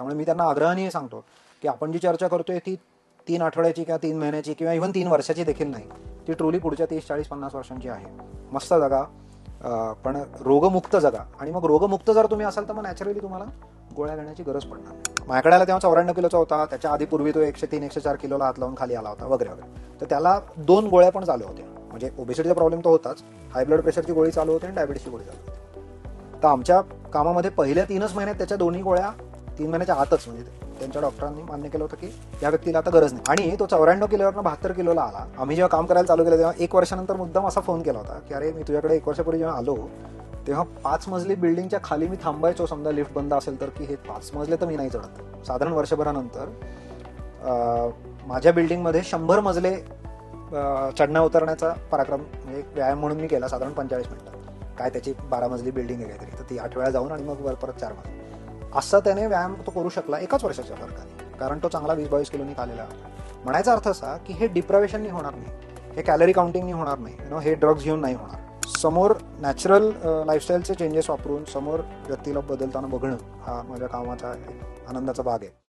त्यामुळे मी त्यांना आग्रहाने सांगतो की आपण जी चर्चा करतोय ती 3 आठवड्याची किंवा 3 महिन्याची किंवा इव्हन 3 वर्षाची देखील नाही, ती ट्रुली पुढच्या 30, 40, 50 वर्षांची आहे. मस्त जगा, पण रोगमुक्त जगा. आणि मग रोगमुक्त जर तुम्ही असाल तर मग नॅचरली तुम्हाला गोळ्या घेण्याची गरज पडणार. माझ्याकडे तेव्हा 94 किलोचा होता, त्याच्या आधी पूर्वी तो 103, 104 किलोला हात लावून खाली आला होता वगैरे वगैरे. तर त्याला 2 गोळ्या पण चालू होत्या. म्हणजे ओबेसिटीचा प्रॉब्लेम तो होताच, हाय ब्लड प्रेशरची गोळी चालू होती आणि डायबिटीसची गोळी चालू होती. तर आमच्या कामामध्ये पहिल्या 3च महिन्यात त्याच्या दोन्ही गोळ्या 3 महिन्याच्या आतच, म्हणजे त्यांच्या डॉक्टरांनी मान्य केलं होतं की या व्यक्तीला आता गरज नाही. आणि तो 94 किलोवरनं 72 किलोला आला. आम्ही जेव्हा काम करायला चालू केलं तेव्हा 1 वर्षानंतर मुद्दाम असा फोन केला होता की अरे मी तुझ्याकडे 1 वर्षापूर्वी जेव्हा आलो तेव्हा 5 मजली बिल्डिंगच्या खाली मी थांबायचो, समजा लिफ्ट बंद असेल तर, की हे 5 मजले तर मी नाही चढत. साधारण वर्षभरानंतर माझ्या बिल्डिंगमध्ये 100 मजले चढण्या उतरण्याचा पराक्रम, म्हणजे व्यायाम म्हणून मी केला साधारण 45 मिनिटात. काय त्याची 12 मजली बिल्डिंग आहे काहीतरी, तर ती 8 वेळा जाऊन आणि मग वर परत 4 मजले. असा त्याने व्यायाम तो करू शकला 1 वर्षाच्या फरकाने, कारण तो चांगला 20-22 किलोनी खालेला होता. म्हणायचा अर्थ असा की हे डिप्रायव्हेशननी होणार नाही, हे कॅलरी काउंटिंगनी होणार नाही, हे ड्रग्ज घेऊन नाही होणार. समोर नॅचरल लाईफस्टाईलचे चेंजेस वापरून समोर व्यक्तीला बदलताना बघणं हा माझ्या कामाचा एक आनंदाचा भाग आहे.